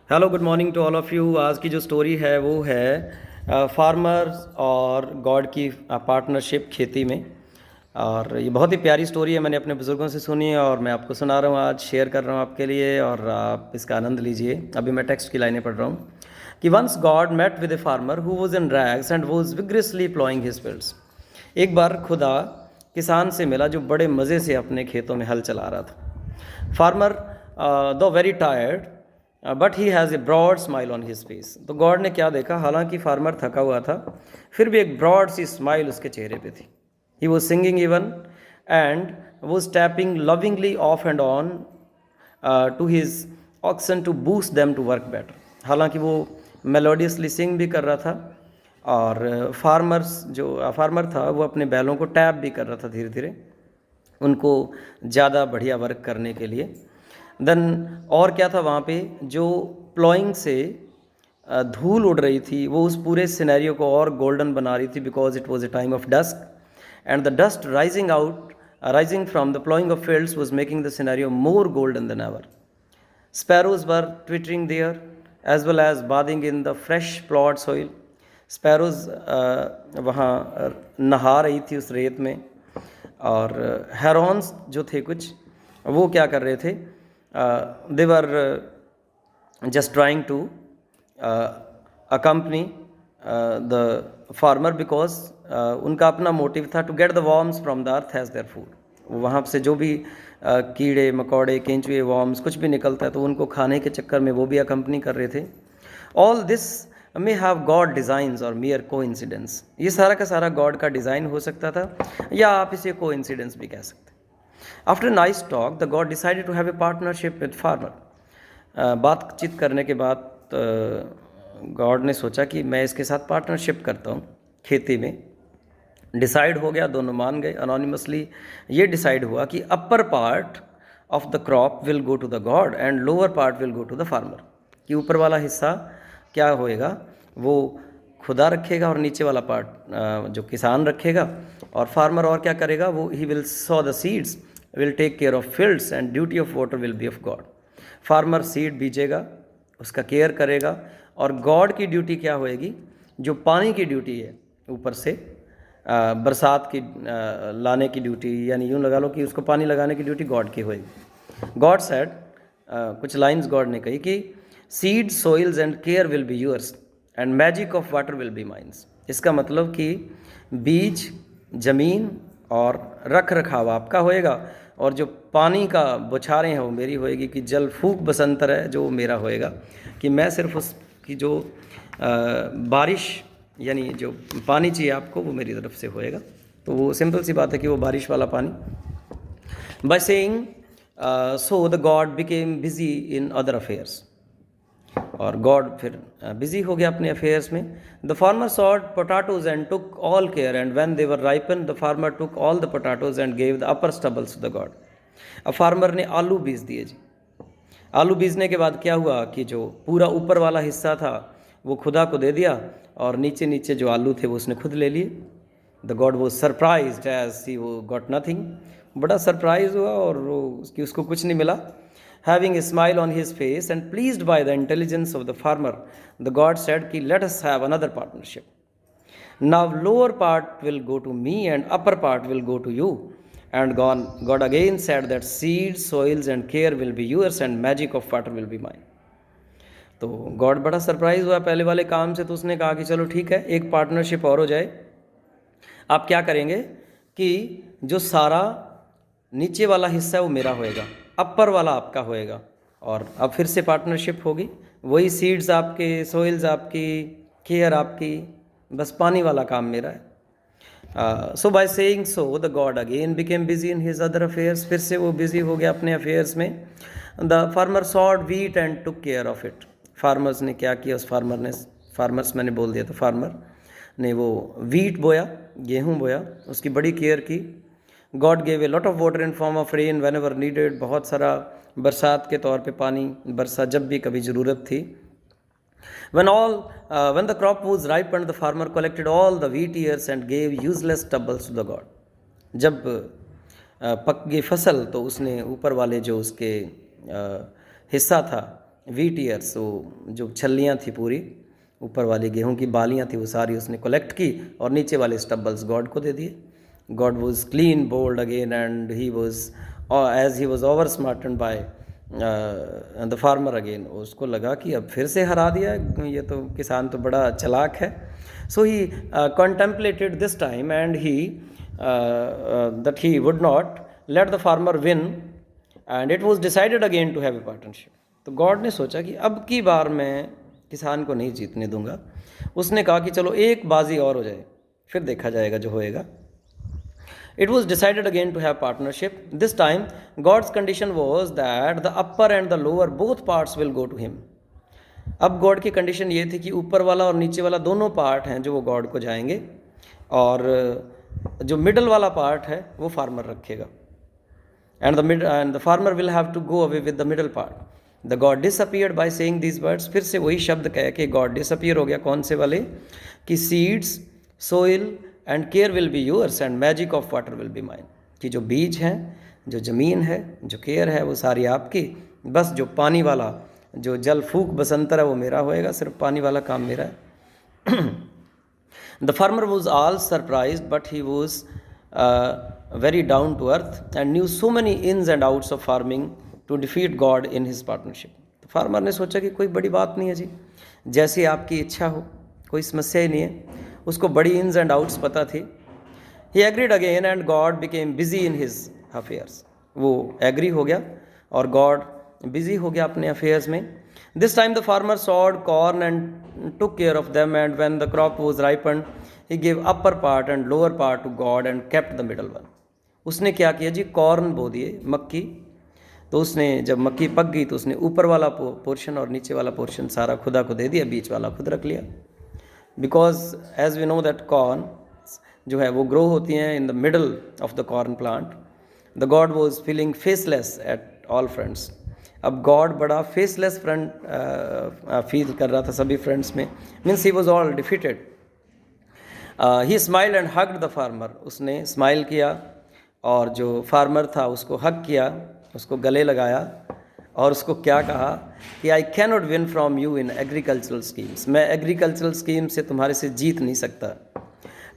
Hello, good morning to all of you. आज की जो स्टोरी है वो है फार्मर्स और गॉड की पार्टनरशिप खेती में। और ये बहुत ही प्यारी स्टोरी है, मैंने अपने बुज़ुर्गों से सुनी है और मैं आपको सुना रहा हूँ, आज शेयर कर रहा हूँ आपके लिए और आप इसका आनंद लीजिए। अभी मैं टेक्स्ट की लाइनें पढ़ रहा हूँ कि once God met with a farmer who was in rags and was vigorously ploughing his fields. एक बार खुदा किसान से मिला जो बड़े मज़े से अपने खेतों में हल चला रहा था। Farmer though very tired but he has a broad smile on his face. तो गॉड ने क्या देखा, हालांकि फार्मर थका हुआ था फिर भी एक ब्रॉड सी स्माइल उसके चेहरे पे थी। He was singing even and was tapping lovingly off and on to his oxen to boost them to work better. हालांकि वो मेलोडियसली सिंग भी कर रहा था और फार्मर था वो अपने बैलों को टैप भी कर रहा था धीरे धीरे उनको ज़्यादा बढ़िया वर्क करने के लिए। देन और क्या था वहाँ पे, जो प्लॉइंग से धूल उड़ रही थी वो उस पूरे सिनेरियो को और गोल्डन बना रही थी, because it was a time of dusk and the dust rising from the ploughing of fields was making the scenario more golden than ever. Sparrows were twittering there as well as bathing in the fresh plowed soil. Sparrows वहाँ नहा रही थी उस रेत में और Heron's जो थे कुछ वो क्या कर रहे थे, they were just trying to accompany the farmer because उनका अपना मोटिव था to get the worms from the earth has their food. वहाँ से जो भी कीड़े मकोड़े केंचुए वॉर्म्स कुछ भी निकलता है तो उनको खाने के चक्कर में वो भी अकम्पनी कर रहे थे। All this may have got designs और मियर को इंसिडेंस। ये सारा का सारा गॉड का डिज़ाइन हो सकता था या आप इसे को इंसिडेंस भी कह सकते हैं। After nice talk the God decided to have a partnership with farmer. बातचीत करने के बाद गॉड ने सोचा कि मैं इसके साथ पार्टनरशिप करता हूँ खेती में। डिसाइड हो गया, दोनों मान गए अनोनिमसली। ये डिसाइड हुआ कि upper part of the crop will go to the God and lower part will go to the farmer. कि ऊपर वाला हिस्सा क्या होएगा, वो खुदा रखेगा और नीचे वाला पार्ट जो किसान रखेगा। और फार्मर और क्या करेगा, वो he will sow the seeds, will take care of fields and duty of water will be of God. Farmer seed बीजेगा, उसका केयर करेगा और गॉड की ड्यूटी क्या होएगी, जो पानी की ड्यूटी है ऊपर से बरसात की लाने की ड्यूटी, यानी यूँ लगा लो कि उसको पानी लगाने की ड्यूटी गॉड की होएगी। गॉड सेड, कुछ लाइंस गॉड ने कही कि seed soils and care will be yours and magic of water will B mines. इसका मतलब कि बीज, जमीन और रख रखाव आपका होएगा और जो पानी का बौछारें हैं वो मेरी होएगी। कि जल फूक बसंतर है जो मेरा होएगा, कि मैं सिर्फ उसकी जो बारिश यानी जो पानी चाहिए आपको वो मेरी तरफ से होएगा। तो वो सिंपल सी बात है कि वो बारिश वाला पानी। By saying so the God became busy in other affairs. और गॉड फिर बिजी हो गया अपने अफेयर्स में। The farmer sowed potatoes and took all care and when they were ripen the farmer took all the potatoes and gave the upper stubbles to the God. अब farmer ने आलू बीज दिए जी। आलू बीजने के बाद क्या हुआ कि जो पूरा ऊपर वाला हिस्सा था वो खुदा को दे दिया और नीचे नीचे जो आलू थे वो उसने खुद ले लिए। द गॉड वो सरप्राइज्ड एज सी वो गॉट नथिंग। बड़ा सरप्राइज हुआ और वो उसको कुछ नहीं मिला। Having a smile on his face and pleased by the intelligence of the farmer, the God said कि let us have another partnership. Now lower part will go to me and upper part will go to you. And God again said that seeds, soils and care will be yours and magic of water will be mine. तो God बड़ा surprise हुआ पहले वाले काम से, तो उसने कहा कि चलो ठीक है, एक पार्टनरशिप और हो जाए। आप क्या करेंगे कि जो सारा नीचे वाला हिस्सा है वो मेरा होएगा, अपर वाला आपका होएगा। और अब फिर से पार्टनरशिप होगी, वही सीड्स आपके, सोइल्स आपकी, केयर आपकी, बस पानी वाला काम मेरा है। So by saying so the God again became busy in his other affairs. फिर से वो बिजी हो गया अपने अफेयर्स में। The farmer sowed wheat and took care of it. Farmers ने क्या किया, फार्मर्स मैंने बोल दिया, तो फार्मर ने वो वीट बोया, गेहूँ बोया, उसकी बड़ी केयर की। God gave a lot of water in form of rain when ever needed. बहुत सारा बरसात के तौर पे पानी बरसा जब भी कभी ज़रूरत थी। when the crop was ripened, the farmer collected all the wheat ears and gave useless stubbles to the god. जब पक गई फसल तो उसने ऊपर वाले जो उसके हिस्सा था व्हीट ईयर्स, वो जो छल्लियाँ थी पूरी ऊपर वाली गेहूं की बालियाँ थी वो सारी उसने कलेक्ट की और नीचे वाले स्टब्बल्स गॉड को दे दिए. God was clean bowled again and he was as he was over smartened by the farmer again. उसको लगा कि अब फिर से हरा दिया, ये तो किसान तो बड़ा चालाक है. सो ही contemplated this time and he that he would not let the farmer win and it was decided again to have a partnership. तो गॉड ने सोचा कि अब की बार मैं किसान को नहीं जीतने दूंगा. उसने कहा कि चलो एक बाजी और हो जाए, फिर देखा जाएगा जो होएगा. It was decided again to have partnership. This time God's condition was that the upper and the lower both parts will go to him. अब गॉड की कंडीशन ये थी कि ऊपर वाला और नीचे वाला दोनों पार्ट हैं जो वो गॉड को जाएंगे और जो मिडल वाला पार्ट है वो फार्मर रखेगा. And the farmer will have to go away with the middle part. The God disappeared by saying these words. फिर से वही शब्द कह के गॉड डिसअपियर हो गया. कौन से वाले? कि seeds, soil and care will be yours and magic of water will be mine. कि जो बीज हैं, जो ज़मीन है, जो केयर है वो सारी आपकी, बस जो पानी वाला, जो जल फूक बसंतर है वो मेरा होएगा, सिर्फ पानी वाला काम मेरा है. The farmer was all surprise but he was very down to earth and knew so many ins and outs of farming to defeat God in his partnership. तो फार्मर ने सोचा कि कोई बड़ी बात नहीं है जी, जैसी आपकी इच्छा हो, कोई समस्या ही नहीं है. उसको बड़ी इन्स एंड आउट्स पता थी. He agreed again and God became busy in his affairs. वो एग्री हो गया और गॉड बिजी हो गया अपने अफेयर्स में. This time the farmer sowed corn and took care of them and when the crop was ripened he give upper part and lower part to God and kept the middle one. उसने क्या किया जी? Corn बो दिए, मक्की. तो उसने जब मक्की पक गई तो उसने ऊपर वाला पोर्शन और नीचे वाला पोर्शन सारा खुदा को दे दिया, बीच वाला खुद रख लिया. Because as we know that corn जो है वो ग्रो होती हैं in the middle of the corn plant. The God was feeling faceless at all fronts. अब गॉड बड़ा फेसलेस फ्रंट फील कर रहा था सभी फ्रंट्स में. Means he was all defeated. He smiled and hugged the farmer. उसने smile किया और जो फार्मर था उसको हग किया, उसको गले लगाया और उसको क्या कहा कि I can not win from you in agricultural schemes. मैं एग्रीकल्चरल स्कीम से तुम्हारे से जीत नहीं सकता.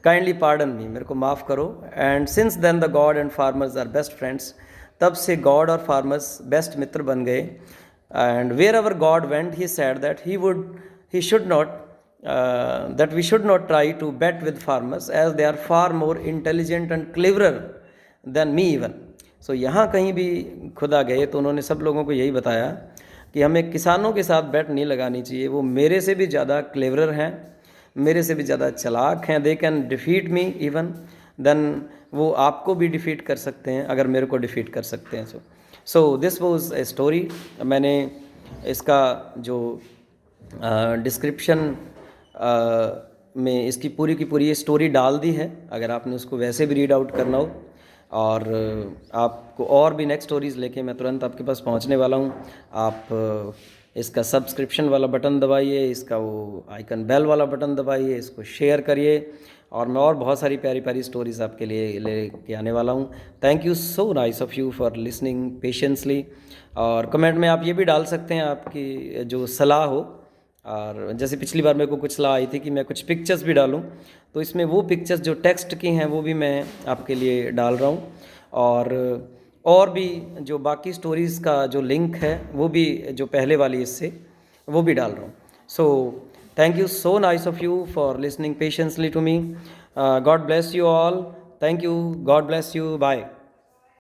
काइंडली पार्डन मी, मेरे को माफ़ करो. And since then the God and farmers are best friends. तब से गॉड और फार्मर्स बेस्ट मित्र बन गए. And wherever God went he said that he should not that we should not try to bet with farmers as they are far more intelligent and cleverer than me even. So यहाँ कहीं भी खुदा गए तो उन्होंने सब लोगों को यही बताया कि हमें किसानों के साथ बैट नहीं लगानी चाहिए. वो मेरे से भी ज़्यादा क्लेवरर हैं, मेरे से भी ज़्यादा चालाक हैं. They can defeat me even then. वो आपको भी डिफीट कर सकते हैं अगर मेरे को डिफीट कर सकते हैं. So this was a story. मैंने इसका जो डिस्क्रिप्शन में इसकी पूरी की पूरी स्टोरी डाल दी है, अगर आपने उसको वैसे भी रीड आउट करना हो. और आपको और भी नेक्स्ट स्टोरीज़ लेके मैं तुरंत आपके पास पहुंचने वाला हूं. आप इसका सब्सक्रिप्शन वाला बटन दबाइए, इसका वो आइकन बेल वाला बटन दबाइए, इसको शेयर करिए और मैं और बहुत सारी प्यारी प्यारी स्टोरीज़ आपके लिए लेके आने वाला हूँ. Thank you so nice of you for listening patiently. और कमेंट में आप ये भी डाल सकते हैं आपकी जो सलाह हो. और जैसे पिछली बार मेरे को कुछ सलाह आई थी कि मैं कुछ पिक्चर्स भी डालूं, तो इसमें वो पिक्चर्स जो टेक्स्ट की हैं वो भी मैं आपके लिए डाल रहा हूं. और भी जो बाकी स्टोरीज़ का जो लिंक है वो भी जो पहले वाली इससे वो भी डाल रहा हूँ. So thank you so nice of you for listening patiently to me. God bless you all. Thank you. God bless you. Bye.